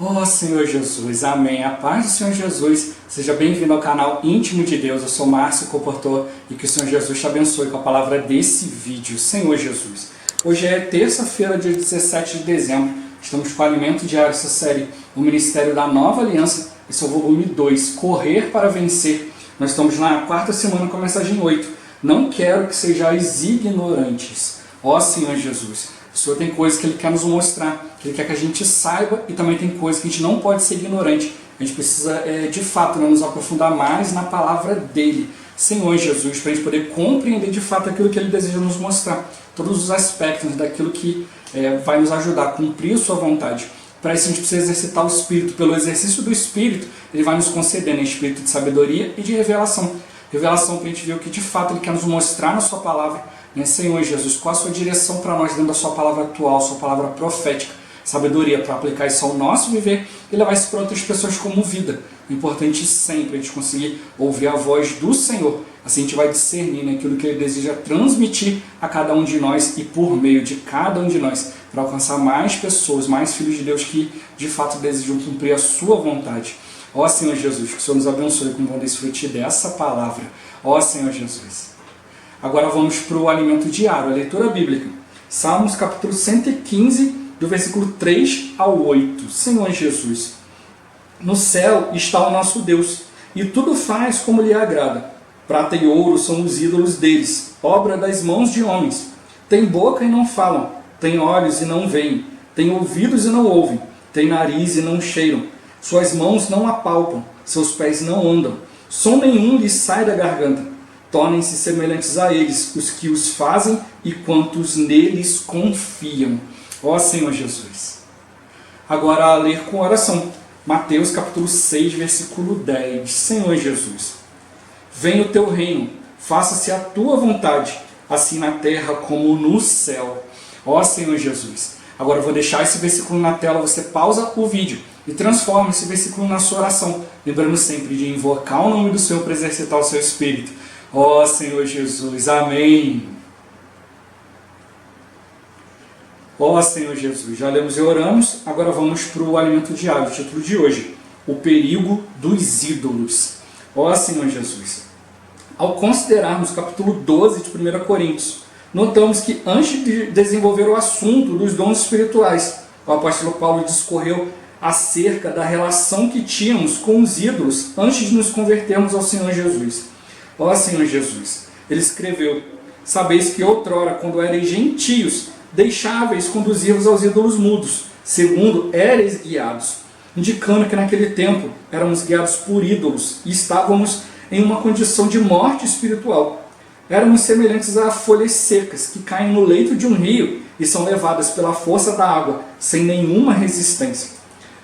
Oh Senhor Jesus, amém. A paz do Senhor Jesus, seja bem-vindo ao canal Íntimo de Deus. Eu sou Márcio Comportor e que o Senhor Jesus te abençoe com a palavra desse vídeo. Senhor Jesus, hoje é terça-feira, dia 17 de dezembro. Estamos com o Alimento Diário, essa série, o Ministério da Nova Aliança. Esse é o volume 2, Correr para Vencer. Nós estamos na quarta semana com a mensagem 8. Não quero que sejais ignorantes. Ó Senhor Jesus, o Senhor tem coisas que Ele quer nos mostrar, que Ele quer que a gente saiba, e também tem coisas que a gente não pode ser ignorante. A gente precisa, de fato, nos aprofundar mais na palavra dEle. Senhor Jesus, para a gente poder compreender de fato aquilo que Ele deseja nos mostrar. Todos os aspectos daquilo que vai nos ajudar a cumprir a Sua vontade. Para isso a gente precisa exercitar o Espírito. Pelo exercício do Espírito, Ele vai nos concedendo espírito de sabedoria e de revelação. Revelação para a gente ver o que de fato Ele quer nos mostrar na Sua palavra. Senhor Jesus, qual a Sua direção para nós dentro da Sua palavra atual, Sua palavra profética, sabedoria para aplicar isso ao nosso viver e levar isso para outras pessoas como vida. O importante sempre a gente conseguir ouvir a voz do Senhor, assim a gente vai discernir naquilo que Ele deseja transmitir a cada um de nós e por meio de cada um de nós, para alcançar mais pessoas, mais filhos de Deus que de fato desejam cumprir a Sua vontade. Ó Senhor Jesus, que o Senhor nos abençoe com o bom desfrute dessa palavra. Ó Senhor Jesus. Agora vamos para o alimento diário, a leitura bíblica. Salmos capítulo 115, do versículo 3 ao 8. Senhor Jesus, no céu está o nosso Deus, e tudo faz como lhe agrada. Prata e ouro são os ídolos deles, obra das mãos de homens. Tem boca e não falam, tem olhos e não veem, tem ouvidos e não ouvem, tem nariz e não cheiram. Suas mãos não apalpam, seus pés não andam, som nenhum lhes sai da garganta. Tornem-se semelhantes a eles, os que os fazem e quantos neles confiam. Ó Senhor Jesus. Agora a ler com oração. Mateus capítulo 6, versículo 10. Senhor Jesus, venha o teu reino, faça-se a tua vontade, assim na terra como no céu. Ó Senhor Jesus. Agora eu vou deixar esse versículo na tela, você pausa o vídeo e transforma esse versículo na sua oração, lembrando sempre de invocar o nome do Senhor para exercitar o seu espírito. Ó Senhor Jesus, amém. Ó Senhor Jesus, já lemos e oramos, agora vamos para o alimento diário, o título de hoje, o perigo dos ídolos. Ó Senhor Jesus, ao considerarmos o capítulo 12 de 1 Coríntios, notamos que antes de desenvolver o assunto dos dons espirituais, o apóstolo Paulo discorreu acerca da relação que tínhamos com os ídolos antes de nos convertermos ao Senhor Jesus. Ó Senhor Jesus, ele escreveu: sabeis que outrora, quando erais gentios, deixáveis conduzir-vos aos ídolos mudos, segundo éreis guiados, indicando que naquele tempo éramos guiados por ídolos e estávamos em uma condição de morte espiritual. Éramos semelhantes a folhas secas que caem no leito de um rio e são levadas pela força da água, sem nenhuma resistência.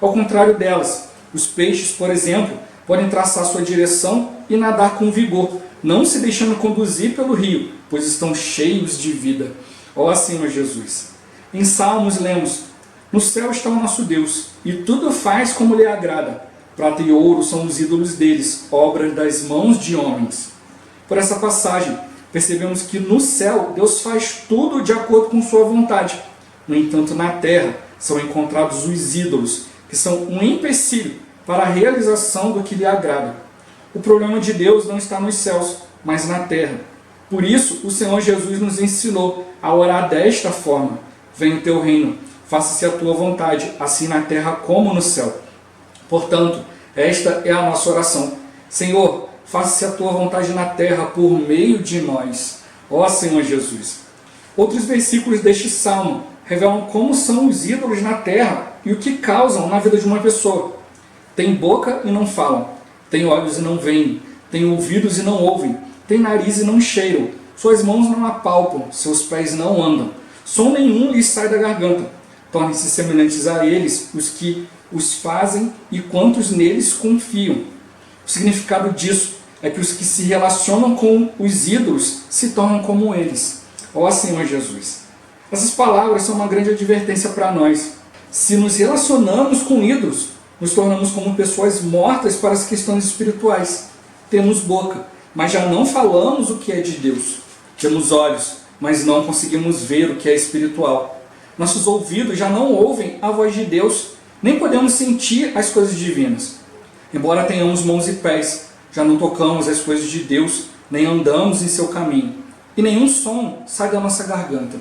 Ao contrário delas, os peixes, por exemplo, podem traçar sua direção e nadar com vigor, não se deixando conduzir pelo rio, pois estão cheios de vida. Ó Senhor Jesus. Em Salmos lemos: no céu está o nosso Deus, e tudo faz como lhe agrada. Prata e ouro são os ídolos deles, obras das mãos de homens. Por essa passagem, percebemos que no céu Deus faz tudo de acordo com sua vontade. No entanto, na terra são encontrados os ídolos, que são um empecilho para a realização do que lhe agrada. O problema de Deus não está nos céus, mas na terra. Por isso, o Senhor Jesus nos ensinou a orar desta forma: venha o teu reino, faça-se a tua vontade, assim na terra como no céu. Portanto, esta é a nossa oração: Senhor, faça-se a tua vontade na terra por meio de nós. Ó Senhor Jesus. Outros versículos deste salmo revelam como são os ídolos na terra e o que causam na vida de uma pessoa. Tem boca e não falam, tem olhos e não veem, tem ouvidos e não ouvem, tem nariz e não cheiram, suas mãos não apalpam, seus pés não andam, som nenhum lhes sai da garganta. Tornem-se semelhantes a eles os que os fazem e quantos neles confiam. O significado disso é que os que se relacionam com os ídolos se tornam como eles. Ó Senhor Jesus. Essas palavras são uma grande advertência para nós. Se nos relacionamos com ídolos, nos tornamos como pessoas mortas para as questões espirituais. Temos boca, mas já não falamos o que é de Deus. Temos olhos, mas não conseguimos ver o que é espiritual. Nossos ouvidos já não ouvem a voz de Deus nem podemos sentir as coisas divinas. Embora tenhamos mãos e pés, já não tocamos as coisas de Deus, nem andamos em seu caminho, e nenhum som sai da nossa garganta.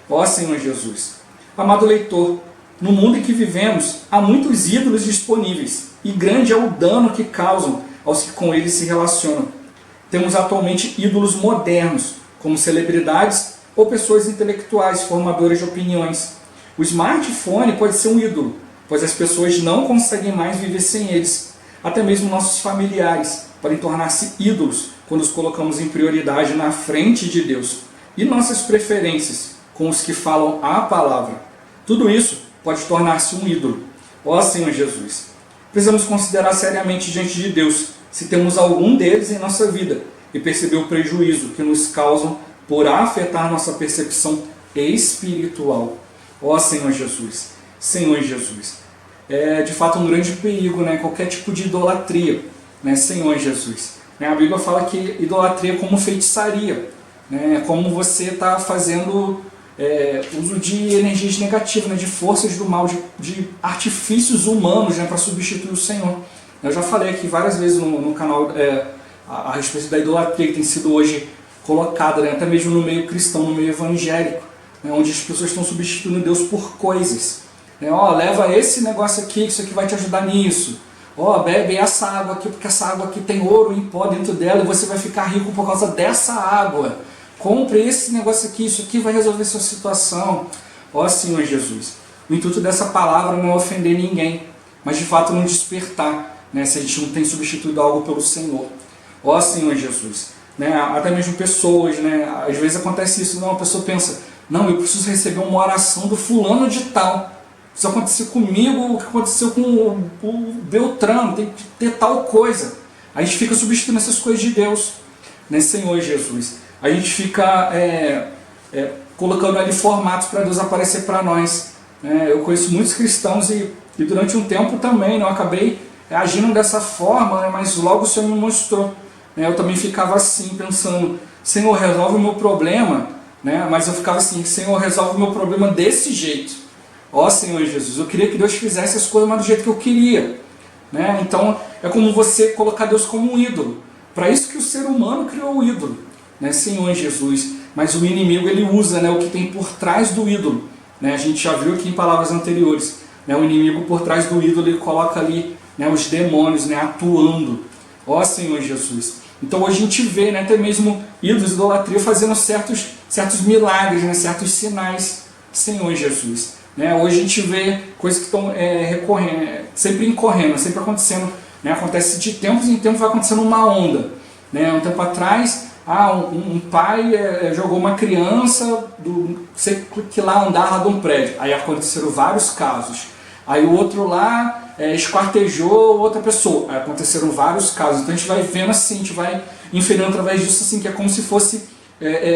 Ó Senhor Jesus! Amado leitor, no mundo em que vivemos, há muitos ídolos disponíveis, e grande é o dano que causam aos que com eles se relacionam. Temos atualmente ídolos modernos, como celebridades ou pessoas intelectuais, formadoras de opiniões. O smartphone pode ser um ídolo, pois as pessoas não conseguem mais viver sem eles. Até mesmo nossos familiares podem tornar-se ídolos quando os colocamos em prioridade na frente de Deus. E nossas preferências com os que falam a palavra. Tudo isso pode tornar-se um ídolo. Ó Senhor Jesus! Precisamos considerar seriamente diante de Deus se temos algum deles em nossa vida e perceber o prejuízo que nos causam por afetar nossa percepção espiritual. Ó Senhor Jesus! Senhor Jesus! É de fato um grande perigo, né? Qualquer tipo de idolatria, né? Senhor Jesus! A Bíblia fala que idolatria é como feitiçaria, né? É como você está fazendo uso de energias negativas, né? De forças do mal, de artifícios humanos, né? Para substituir o Senhor. Eu já falei aqui várias vezes no canal a respeito da idolatria que tem sido hoje colocada, né? Até mesmo no meio cristão, no meio evangélico, né? Onde as pessoas estão substituindo Deus por coisas. Leva esse negócio aqui, que isso aqui vai te ajudar nisso. Bebe essa água aqui, porque essa água aqui tem ouro em pó dentro dela e você vai ficar rico por causa dessa água. Compre esse negócio aqui, isso aqui vai resolver sua situação. Ó Senhor Jesus! O intuito dessa palavra não é ofender ninguém, mas de fato não despertar, né? Se a gente não tem substituído algo pelo Senhor. Ó Senhor Jesus! Né? Até mesmo pessoas, né? Às vezes acontece isso, não, a pessoa pensa, não, eu preciso receber uma oração do fulano de tal. Isso aconteceu comigo, o que aconteceu com o Beltrano, tem que ter tal coisa. A gente fica substituindo essas coisas de Deus, né, Senhor Jesus? A gente fica colocando ali formatos para Deus aparecer para nós. Eu conheço muitos cristãos e durante um tempo também, né, eu acabei agindo dessa forma, né, mas logo o Senhor me mostrou. Eu também ficava assim, pensando, Senhor, resolve o meu problema, né, mas eu ficava assim, Senhor, resolve o meu problema desse jeito. Ó Senhor Jesus, eu queria que Deus fizesse as coisas mas do jeito que eu queria. Né? Então é como você colocar Deus como um ídolo. Para isso que o ser humano criou o ídolo, né? Senhor Jesus. Mas o inimigo ele usa, né, o que tem por trás do ídolo. Né? A gente já viu aqui em palavras anteriores. Né? O inimigo por trás do ídolo ele coloca ali, né, os demônios, né, atuando. Ó Senhor Jesus. Então hoje a gente vê, né, até mesmo ídolos, idolatria fazendo certos milagres, né, certos sinais. Senhor Jesus. Hoje a gente vê coisas que estão sempre incorrendo, sempre acontecendo. Né? Acontece de tempos em tempos, vai acontecendo uma onda. Né? Um tempo atrás, um pai jogou uma criança sei que lá andar lá de um prédio. Aí aconteceram vários casos. Aí o outro lá esquartejou outra pessoa. Aí aconteceram vários casos. Então a gente vai vendo assim, a gente vai inferindo através disso assim, que é como se fosse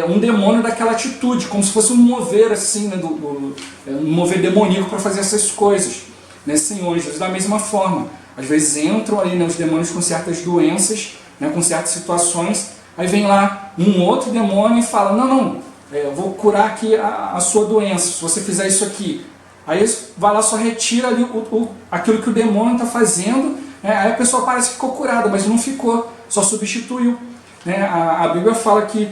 um demônio daquela atitude, como se fosse um mover assim, né, um mover demoníaco para fazer essas coisas, né, Senhor Jesus. Da mesma forma, às vezes entram ali, né, os demônios com certas doenças, né, com certas situações, aí vem lá um outro demônio e fala, não, eu vou curar aqui a sua doença, se você fizer isso aqui. Aí vai lá, só retira ali aquilo que o demônio está fazendo, né, aí a pessoa parece que ficou curada, mas não ficou, só substituiu. Né, a Bíblia fala que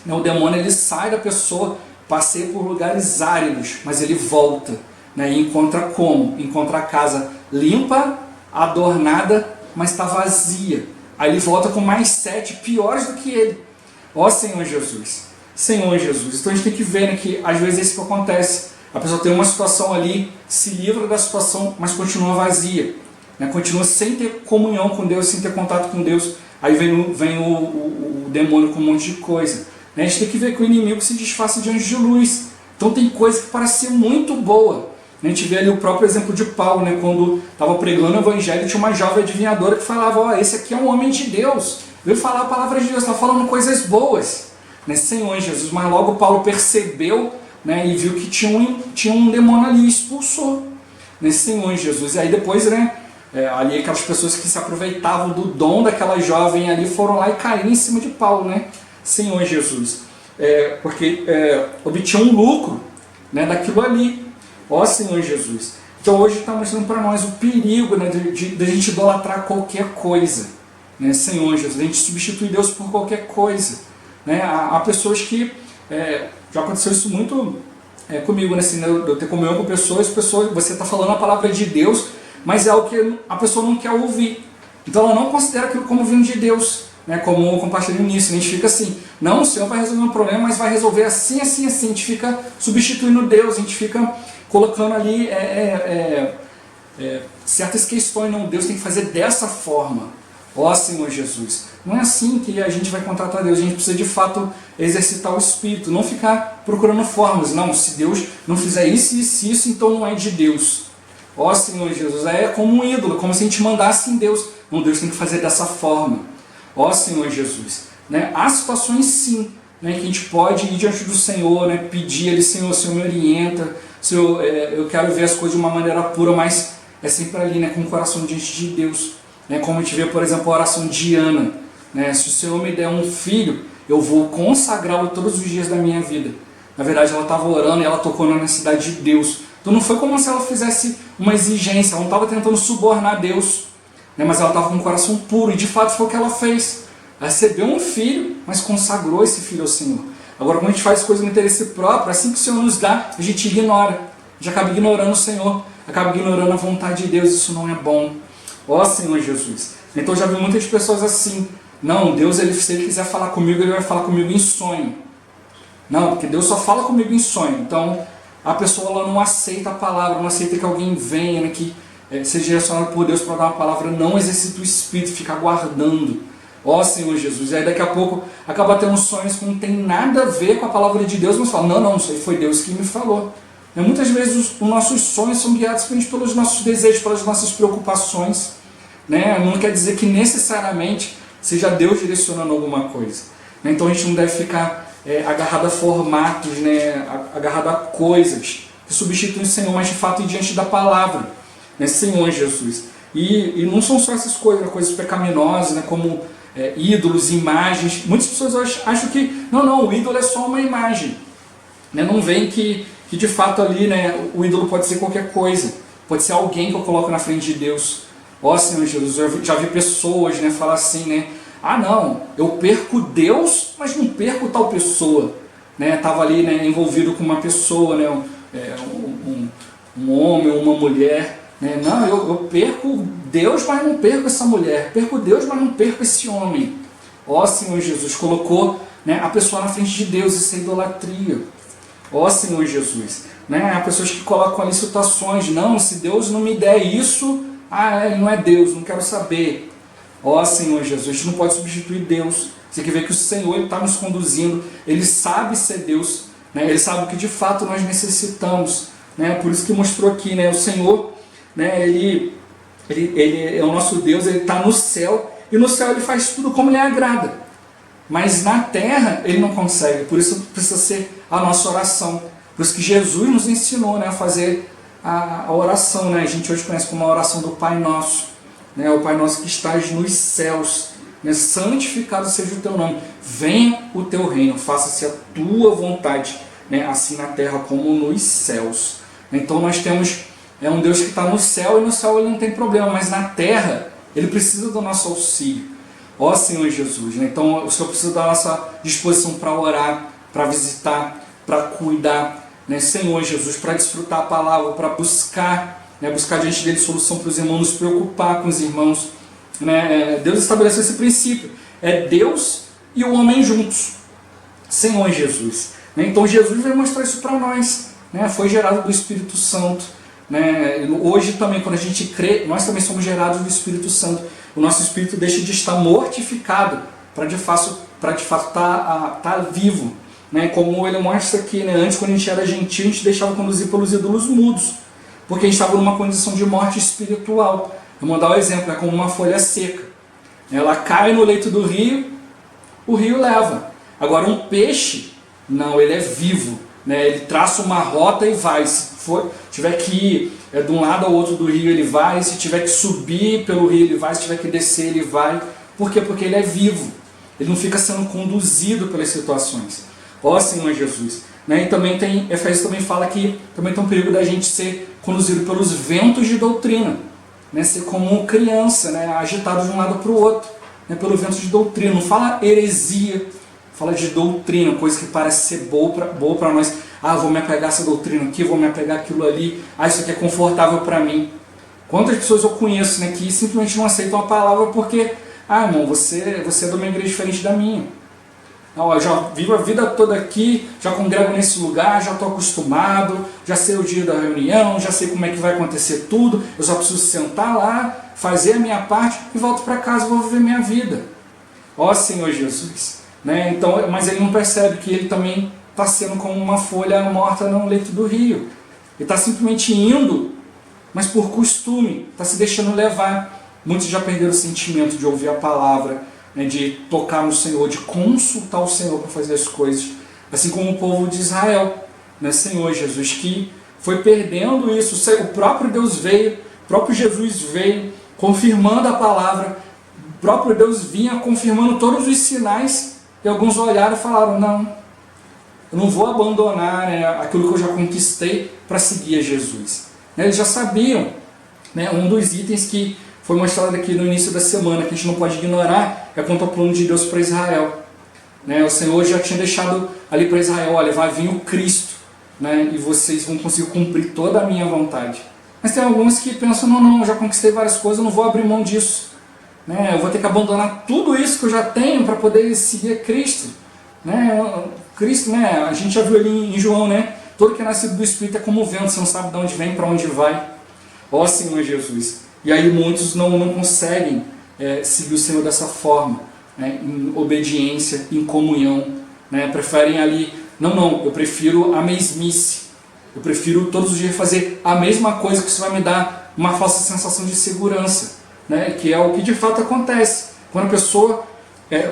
o demônio ele sai da pessoa, passeia por lugares áridos, mas ele volta, né, e encontra como? Encontra a casa limpa, adornada, mas está vazia. Aí ele volta com mais 7 piores do que ele. Ó Senhor Jesus, Senhor Jesus. Então a gente tem que ver, né, que às vezes isso que acontece. A pessoa tem uma situação ali, se livra da situação, mas continua vazia. Né, continua sem ter comunhão com Deus, sem ter contato com Deus. Aí vem o demônio com um monte de coisa. A gente tem que ver que o inimigo se disfarça de anjo de luz. Então tem coisa que parece ser muito boa. A gente vê ali o próprio exemplo de Paulo, né? Quando estava pregando o evangelho, tinha uma jovem adivinhadora que falava, esse aqui é um homem de Deus, veio falar a palavra de Deus, está falando coisas boas, né? Senhor Jesus. Mas logo Paulo percebeu, né, e viu que tinha um demônio ali e expulsou, né? Senhor Jesus. E aí depois, né, ali aquelas pessoas que se aproveitavam do dom daquela jovem ali foram lá e caíram em cima de Paulo, né? Senhor Jesus, porque obtinha um lucro, né, daquilo ali. Ó Senhor Jesus. Então hoje está mostrando para nós o perigo, né, de a gente idolatrar qualquer coisa, né, Senhor Jesus, a gente substituir Deus por qualquer coisa, né? Há pessoas que, já aconteceu isso muito comigo, né, assim, né, eu ter comunhão com pessoas, você está falando a palavra de Deus, mas é algo que a pessoa não quer ouvir, então ela não considera aquilo como vindo de Deus, né, como eu compartilhei no início, a gente fica assim, não, o Senhor vai resolver um problema, mas vai resolver assim, assim, assim, a gente fica substituindo Deus, a gente fica colocando ali certas questões, não, Deus tem que fazer dessa forma, ó Senhor Jesus. Não é assim que a gente vai contratar Deus, a gente precisa de fato exercitar o Espírito, não ficar procurando formas, não, se Deus não fizer isso, isso, isso, então não é de Deus. Ó Senhor Jesus, é como um ídolo, como se a gente mandasse em Deus, não, Deus tem que fazer dessa forma. Ó Senhor Jesus, né? Há situações sim, né, que a gente pode ir diante do Senhor, né, pedir Ele, Senhor, o Senhor me orienta, Senhor, eu quero ver as coisas de uma maneira pura, mas é sempre ali, né, com o coração diante de Deus, né, como a gente vê, por exemplo, a oração de Ana, né, se o Senhor me der um filho, eu vou consagrá-lo todos os dias da minha vida. Na verdade, ela estava orando e ela tocou na necessidade de Deus. Então não foi como se ela fizesse uma exigência, ela não estava tentando subornar Deus, né, mas ela estava com um coração puro, e de fato foi o que ela fez. Ela recebeu um filho, mas consagrou esse filho ao Senhor. Agora, quando a gente faz coisa no interesse próprio, assim que o Senhor nos dá, a gente ignora. A gente acaba ignorando o Senhor, acaba ignorando a vontade de Deus, isso não é bom. Ó Senhor Jesus. Então eu já vi muitas pessoas assim, não, Deus, se Ele quiser falar comigo, Ele vai falar comigo em sonho. Não, porque Deus só fala comigo em sonho. Então a pessoa ela não aceita a palavra, não aceita que alguém venha, né, que seja direcionado por Deus para dar uma palavra, não exercita o Espírito, fica aguardando. Ó Senhor Jesus, e aí daqui a pouco acaba tendo sonhos que não tem nada a ver com a palavra de Deus, mas fala, não, isso aí foi Deus que me falou. E muitas vezes os nossos sonhos são guiados pelos nossos desejos, pelas nossas preocupações, né? Não quer dizer que necessariamente seja Deus direcionando alguma coisa, né? Então a gente não deve ficar agarrado a formatos, né? Agarrado a coisas que substituem o Senhor, mas de fato ir diante da palavra, né? Senhor Jesus. E não são só essas coisas pecaminosas, né? Como ídolos, imagens. Muitas pessoas acham que não, o ídolo é só uma imagem, né? Não veem que de fato ali, né, o ídolo pode ser qualquer coisa, pode ser alguém que eu coloco na frente de Deus. Ó Senhor Jesus, eu já vi pessoas, né, falar assim, né, não, eu perco Deus, mas não perco tal pessoa, né? Estava ali, né, envolvido com uma pessoa, né, um homem ou uma mulher, né? Não, eu perco Deus, mas não perco essa mulher, perco Deus, mas não perco esse homem. Ó Senhor Jesus, colocou, né, a pessoa na frente de Deus, isso é idolatria. Ó Senhor Jesus, né? Há pessoas que colocam ali situações, não, se Deus não me der isso, ele não é Deus, não quero saber. Ó Senhor Jesus, a gente não pode substituir Deus. Você tem que ver que o Senhor está nos conduzindo, Ele sabe ser Deus, né? Ele sabe o que de fato nós necessitamos, né? Por isso que mostrou aqui, né? O Senhor, né? Ele é o nosso Deus, Ele está no céu, e no céu Ele faz tudo como Lhe agrada. Mas na terra Ele não consegue, por isso precisa ser a nossa oração. Por isso que Jesus nos ensinou, né, a fazer a oração, né? A gente hoje conhece como a oração do Pai Nosso, né? O Pai Nosso que estás nos céus, né? Santificado seja o Teu nome, venha o Teu reino, faça-se a Tua vontade, né? Assim na terra como nos céus. Então nós temos um Deus que está no céu, e no céu Ele não tem problema, mas na terra Ele precisa do nosso auxílio. Ó Senhor Jesus, né? Então o Senhor precisa da nossa disposição para orar, para visitar, para cuidar, né? Senhor Jesus, para desfrutar a palavra, para buscar, né? Buscar diante dele solução para os irmãos, nos preocupar com os irmãos, né? Deus estabeleceu esse princípio, é Deus e o homem juntos, Senhor Jesus, né? Então Jesus vai mostrar isso para nós, né? Foi gerado do Espírito Santo, né? Hoje também, quando a gente crê, nós também somos gerados do Espírito Santo. O nosso espírito deixa de estar mortificado para de fato estar vivo, né? Como ele mostra aqui, né? Antes, quando a gente era gentil, a gente deixava conduzir pelos ídolos mudos, porque a gente estava numa condição de morte espiritual. Eu vou dar um exemplo, é como uma folha seca, ela cai no leito do rio, o rio leva. Agora um peixe, não, ele é vivo, né? Ele traça uma rota e vai. Se tiver que ir de um lado ao outro do rio, ele vai. Se tiver que subir pelo rio, ele vai. Se tiver que descer, ele vai. Por quê? Porque ele é vivo. Ele não fica sendo conduzido pelas situações. Ó Senhor Jesus, né? E também Efésios também fala que também tem um perigo da gente ser conduzido pelos ventos de doutrina, né? Ser como criança, né? Agitado de um lado para o outro, né? Pelo vento de doutrina. Não fala heresia, fala de doutrina, coisa que parece ser boa para nós. Ah, vou me apegar a essa doutrina aqui, vou me apegar aquilo ali. Ah, isso aqui é confortável para mim. Quantas pessoas eu conheço, né, que simplesmente não aceitam a palavra porque, ah, irmão, você é de uma igreja diferente da minha. Eu já vivo a vida toda aqui, já congrego nesse lugar, já estou acostumado, já sei o dia da reunião, já sei como é que vai acontecer tudo, eu só preciso sentar lá, fazer a minha parte e volto para casa e vou viver minha vida. Ó Senhor Jesus. Né? Então, mas ele não percebe que ele também está sendo como uma folha morta no leito do rio. Ele está simplesmente indo, mas por costume, está se deixando levar. Muitos já perderam o sentimento de ouvir a palavra, né, de tocar no Senhor, de consultar o Senhor para fazer as coisas. Assim como o povo de Israel, né, Senhor Jesus, que foi perdendo isso. O próprio Deus veio, o próprio Jesus veio, confirmando a palavra. O próprio Deus vinha confirmando todos os sinais, e alguns olharam e falaram, não, eu não vou abandonar, né, aquilo que eu já conquistei para seguir a Jesus. Eles já sabiam, né, um dos itens que foi mostrado aqui no início da semana, que a gente não pode ignorar, é quanto ao plano de Deus para Israel. Né, o Senhor já tinha deixado ali para Israel, olha, vai vir o Cristo, né, e vocês vão conseguir cumprir toda a minha vontade. Mas tem alguns que pensam, não, eu já conquistei várias coisas, eu não vou abrir mão disso. Né, eu vou ter que abandonar tudo isso que eu já tenho para poder seguir Cristo. Né, Cristo, né, a gente já viu ali em João, né, todo que é nascido do Espírito é como o vento, você não sabe de onde vem, para onde vai. Ó Senhor Jesus. E aí muitos não conseguem seguir o Senhor dessa forma, né, em obediência, em comunhão. Né, preferem ali, não, eu prefiro a mesmice. Eu prefiro todos os dias fazer a mesma coisa, que isso vai me dar uma falsa sensação de segurança. Né, que é o que de fato acontece. Quando a pessoa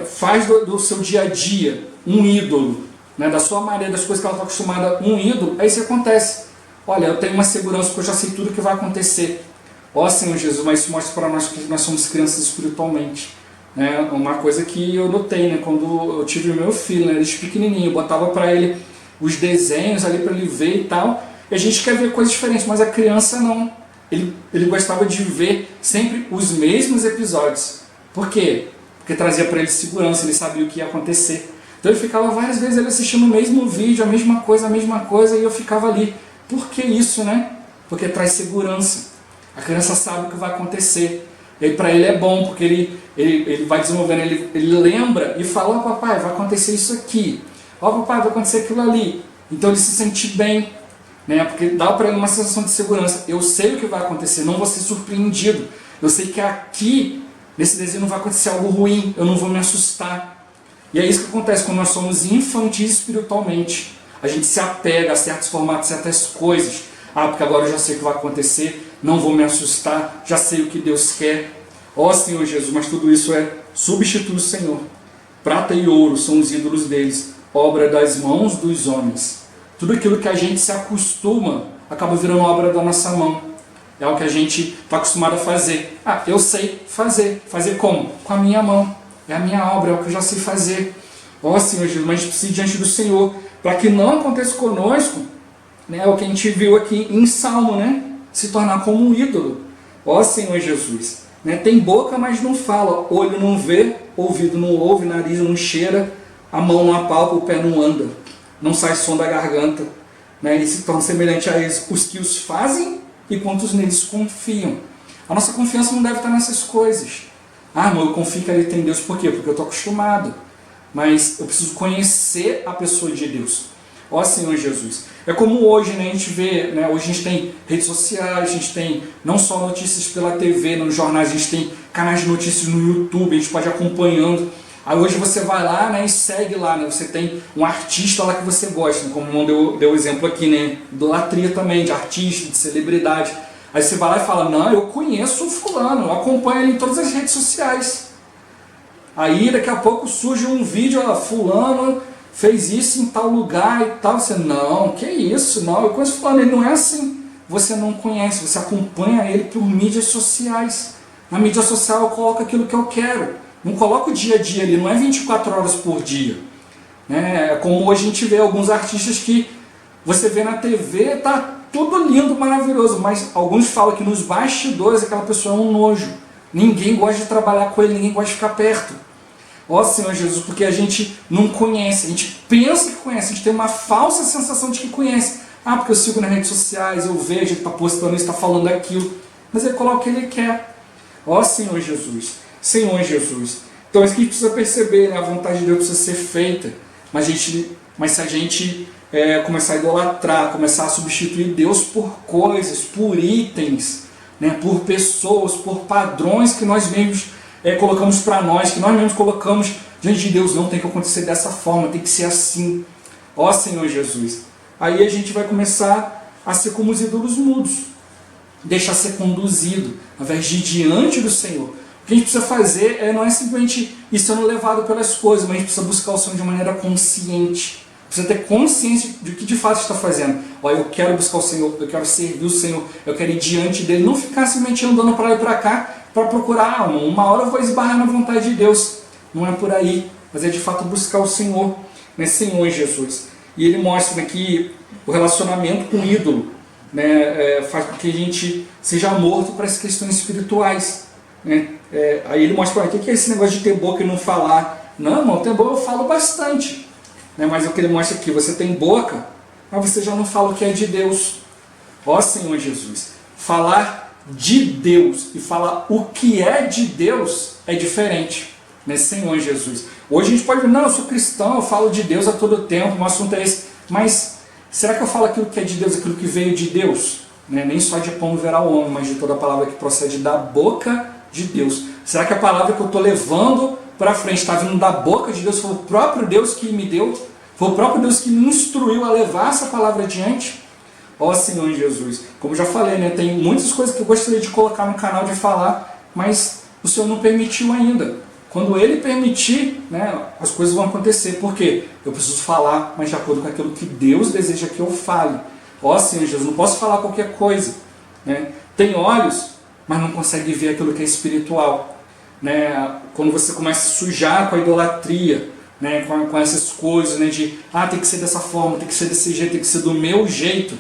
faz do seu dia a dia um ídolo, né, da sua maneira, das coisas que ela está acostumada, um ídolo, aí isso acontece. Olha, eu tenho uma segurança porque eu já sei tudo o que vai acontecer. Ó Senhor Jesus, mas isso mostra para nós que nós somos crianças espiritualmente. Né? Uma coisa que eu notei, né, quando eu tive meu filho, né, ele era pequenininho, eu botava para ele os desenhos ali para ele ver e tal, e a gente quer ver coisas diferentes, mas a criança não. Ele gostava de ver sempre os mesmos episódios. Por quê? Porque trazia para ele segurança, ele sabia o que ia acontecer. Então ele ficava várias vezes ele assistindo o mesmo vídeo, a mesma coisa, e eu ficava ali. Por que isso, né? Porque traz segurança. A criança sabe o que vai acontecer. E para ele é bom, porque ele vai desenvolvendo, ele lembra e fala, ó papai, vai acontecer isso aqui. Ó papai, vai acontecer aquilo ali. Então ele se sente bem, né? Porque dá para ele uma sensação de segurança. Eu sei o que vai acontecer, não vou ser surpreendido. Eu sei que aqui, nesse desenho, não vai acontecer algo ruim, eu não vou me assustar. E é isso que acontece quando nós somos infantis espiritualmente. A gente se apega a certos formatos, certas coisas. Ah, porque agora eu já sei o que vai acontecer, não vou me assustar, já sei o que Deus quer. Ó Senhor Jesus, mas tudo isso substitui o Senhor. Prata e ouro são os ídolos deles, obra das mãos dos homens. Tudo aquilo que a gente se acostuma acaba virando obra da nossa mão. É o que a gente está acostumado a fazer. Ah, eu sei fazer. Fazer como? Com a minha mão. É a minha obra, é o que eu já sei fazer. Ó Senhor Jesus, mas a gente precisa ir diante do Senhor, para que não aconteça conosco, né, o que a gente viu aqui em Salmo, né, se tornar como um ídolo. Ó Senhor Jesus, né, tem boca, mas não fala, olho não vê, ouvido não ouve, nariz não cheira, a mão não apalpa, o pé não anda, não sai som da garganta, né, e se torna semelhante a eles os que os fazem e quantos neles confiam. A nossa confiança não deve estar nessas coisas. Ah, irmão, eu confio que ali tem Deus. Por quê? Porque eu estou acostumado. Mas eu preciso conhecer a pessoa de Deus. Ó Senhor Jesus. É como hoje, né, a gente vê, né, hoje a gente tem redes sociais, a gente tem não só notícias pela TV, nos jornais, a gente tem canais de notícias no YouTube, a gente pode ir acompanhando. Aí hoje você vai lá, né, e segue lá, né, você tem um artista lá que você gosta, né, como o irmão deu exemplo aqui, né, idolatria também, de artista, de celebridade. Aí você vai lá e fala, não, eu conheço o fulano, eu acompanho ele em todas as redes sociais. Aí daqui a pouco surge um vídeo, ó, fulano fez isso em tal lugar e tal. Você, não, que isso, não, eu conheço fulano, ele não é assim. Você não conhece, você acompanha ele por mídias sociais. Na mídia social eu coloco aquilo que eu quero. Não coloco o dia a dia ali, não é 24 horas por dia. Né? Como hoje a gente vê alguns artistas que você vê na TV, tá tudo lindo, maravilhoso, mas alguns falam que nos bastidores aquela pessoa é um nojo. Ninguém gosta de trabalhar com ele, ninguém gosta de ficar perto. Ó Senhor Jesus, porque a gente não conhece, a gente pensa que conhece, a gente tem uma falsa sensação de que conhece. Ah, porque eu sigo nas redes sociais, eu vejo, ele está postando isso, está falando aquilo. Mas ele coloca o que ele quer. Ó Senhor Jesus, Senhor Jesus. Então isso que a gente precisa perceber, né? A vontade de Deus precisa ser feita. Mas se a gente começar a idolatrar, começar a substituir Deus por coisas, por itens, né? Por pessoas, por padrões que nós mesmos colocamos para nós, que nós mesmos colocamos diante de Deus, não tem que acontecer dessa forma, tem que ser assim. Ó Senhor Jesus. Aí a gente vai começar a ser como os ídolos mudos, deixar ser conduzido, ao invés de ir diante do Senhor. O que a gente precisa fazer não é simplesmente ir sendo levado pelas coisas, mas a gente precisa buscar o Senhor de maneira consciente. Precisa ter consciência de que de fato está fazendo. Olha, eu quero buscar o Senhor, eu quero servir o Senhor, eu quero ir diante dele, não ficar simplesmente andando para lá e para cá para procurar, uma hora eu vou esbarrar na vontade de Deus. Não é por aí, mas é de fato buscar o Senhor, né? Senhor Jesus. E ele mostra aqui o relacionamento com o ídolo, né? Faz com que a gente seja morto para as questões espirituais, né? Aí ele mostra para o que é esse negócio de ter boca e não falar. Não, irmão, ter boca eu falo bastante, né? Mas é o que ele mostra aqui, você tem boca, mas você já não fala o que é de Deus. Ó Senhor Jesus, falar de Deus e falar o que é de Deus é diferente, né? Senhor Jesus. Hoje a gente pode dizer, não, eu sou cristão, eu falo de Deus a todo tempo, o assunto é esse, mas será que eu falo aquilo que é de Deus, aquilo que veio de Deus? Né? Nem só de pão verá o homem, mas de toda a palavra que procede da boca de Deus. Será que a palavra que eu estou levando para frente está vindo da boca de Deus? Foi o próprio Deus que me deu? Foi o próprio Deus que me instruiu a levar essa palavra adiante? Ó Senhor Jesus, como já falei, né, tem muitas coisas que eu gostaria de colocar no canal, de falar, mas o Senhor não permitiu ainda. Quando Ele permitir, né, as coisas vão acontecer, porque eu preciso falar, mas de acordo com aquilo que Deus deseja que eu fale. Ó Senhor Jesus, não posso falar qualquer coisa, né? Tem olhos, mas não consegue ver aquilo que é espiritual, né? Quando você começa a sujar com a idolatria, né, com essas coisas, né, de tem que ser dessa forma, tem que ser desse jeito, tem que ser do meu jeito.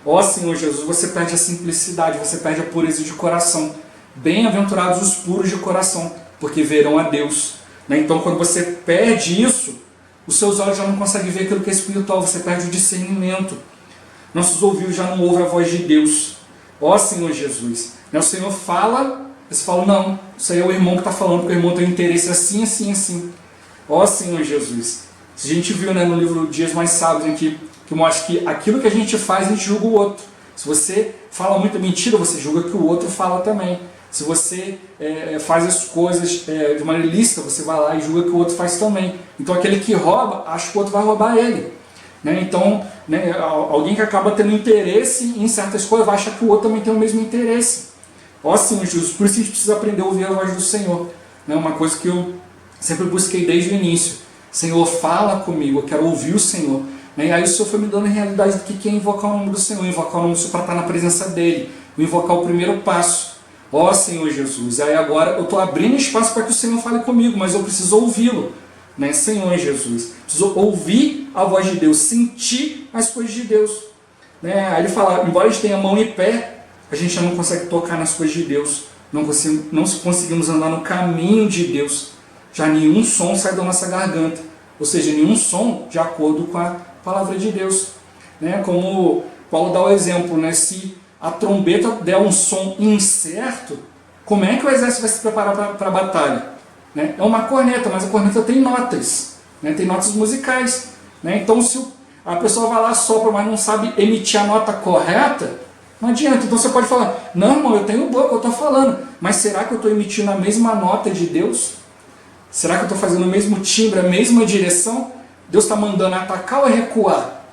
Ó Senhor Jesus, você perde a simplicidade, você perde a pureza de coração. Bem-aventurados os puros de coração, porque verão a Deus. Né? Então, quando você perde isso, os seus olhos já não conseguem ver aquilo que é espiritual, você perde o discernimento. Nossos ouvidos já não ouvem a voz de Deus. Ó Senhor Jesus. Né? O Senhor fala, você fala, não, isso aí é o irmão que está falando, porque o irmão tem um interesse assim, assim, assim. Ó Senhor Jesus. A gente viu, né, no livro Dias Mais Sábios, em que mostra que aquilo que a gente faz, a gente julga o outro. Se você fala muita mentira, você julga que o outro fala também. Se você faz as coisas de maneira ilícita, você vai lá e julga que o outro faz também. Então aquele que rouba, acha que o outro vai roubar ele. Né? Então, né, alguém que acaba tendo interesse em certas coisas, vai achar que o outro também tem o mesmo interesse. Ó Senhor Jesus, por isso a gente precisa aprender a ouvir a voz do Senhor. Né? Uma coisa que eu sempre busquei desde o início. Senhor, fala comigo, eu quero ouvir o Senhor. E aí o Senhor foi me dando a realidade do que é invocar o nome do Senhor, invocar o nome do Senhor para estar na presença dEle, invocar o primeiro passo. Ó Senhor Jesus, aí agora eu estou abrindo espaço para que o Senhor fale comigo, mas eu preciso ouvi-lo, né? Senhor Jesus, preciso ouvir a voz de Deus, sentir as coisas de Deus. Né? Aí ele fala, embora a gente tenha mão e pé, a gente já não consegue tocar nas coisas de Deus, não conseguimos andar no caminho de Deus, já nenhum som sai da nossa garganta, ou seja, nenhum som de acordo com a palavra de Deus, né? Como Paulo dá o exemplo, né? Se a trombeta der um som incerto, como é que o exército vai se preparar para a batalha? Né? É uma corneta, mas a corneta tem notas, né? Tem notas musicais, né? Então se a pessoa vai lá, sopra, mas não sabe emitir a nota correta, não adianta. Então você pode falar, não irmão, eu tenho boca, eu estou falando, mas será que eu estou emitindo a mesma nota de Deus? Será que eu estou fazendo o mesmo timbre, a mesma direção? Deus está mandando atacar ou recuar?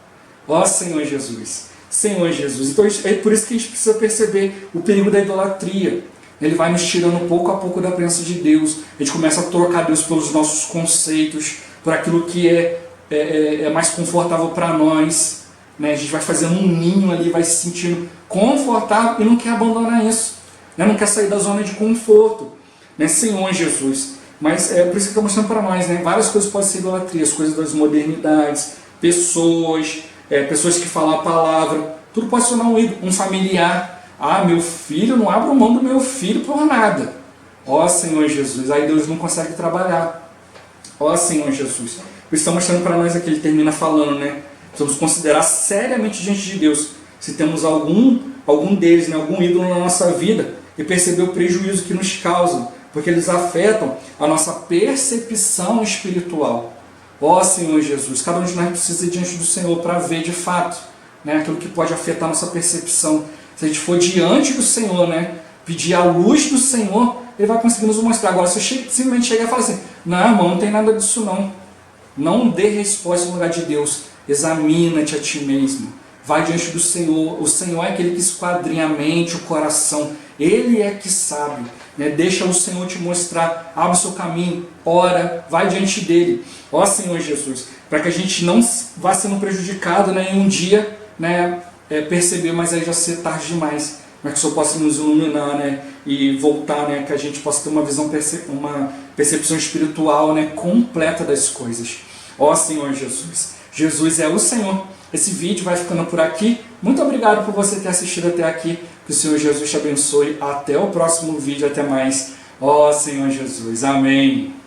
Ó Senhor Jesus, Senhor Jesus. Então é por isso que a gente precisa perceber o perigo da idolatria. Ele vai nos tirando pouco a pouco da presença de Deus. A gente começa a trocar Deus pelos nossos conceitos, por aquilo que é mais confortável para nós. Né? A gente vai fazendo um ninho ali, vai se sentindo confortável e não quer abandonar isso. Né? Não quer sair da zona de conforto. Né? Senhor Jesus. Mas é por isso que eu estou mostrando para nós, né? Várias coisas podem ser idolatria, as coisas das modernidades, pessoas que falam a palavra, Tudo pode se tornar um ídolo, um familiar. Ah, meu filho, não abro mão do meu filho por nada. Ó Senhor Jesus, aí Deus não consegue trabalhar. Ó Senhor Jesus. Por isso está mostrando para nós aqui, ele termina falando, né? Precisamos considerar seriamente diante de Deus se temos algum deles, né, algum ídolo na nossa vida, e perceber o prejuízo que nos causam, porque eles afetam a nossa percepção espiritual. Ó Senhor Jesus, cada um de nós precisa ir diante do Senhor para ver de fato, né, aquilo que pode afetar a nossa percepção. Se a gente for diante do Senhor, né, pedir a luz do Senhor, Ele vai conseguir nos mostrar. Agora, se eu simplesmente chegar e falar assim, não, irmão, não tem nada disso não. Não dê resposta no lugar de Deus. Examina-te a ti mesmo. Vai diante do Senhor. O Senhor é aquele que esquadrinha a mente, o coração. Ele é que sabe. Né? Deixa o Senhor te mostrar. Abre o seu caminho. Ora. Vai diante dele. Ó Senhor Jesus. Para que a gente não vá sendo prejudicado, né, em um dia, né, perceber, mas aí já ser tarde demais. Mas que o Senhor possa nos iluminar, né, e voltar, né, que a gente possa ter uma visão, uma percepção espiritual, né, completa das coisas. Ó Senhor Jesus. Jesus é o Senhor. Esse vídeo vai ficando por aqui. Muito obrigado por você ter assistido até aqui. Que o Senhor Jesus te abençoe. Até o próximo vídeo. Até mais. Ó Senhor Jesus. Amém.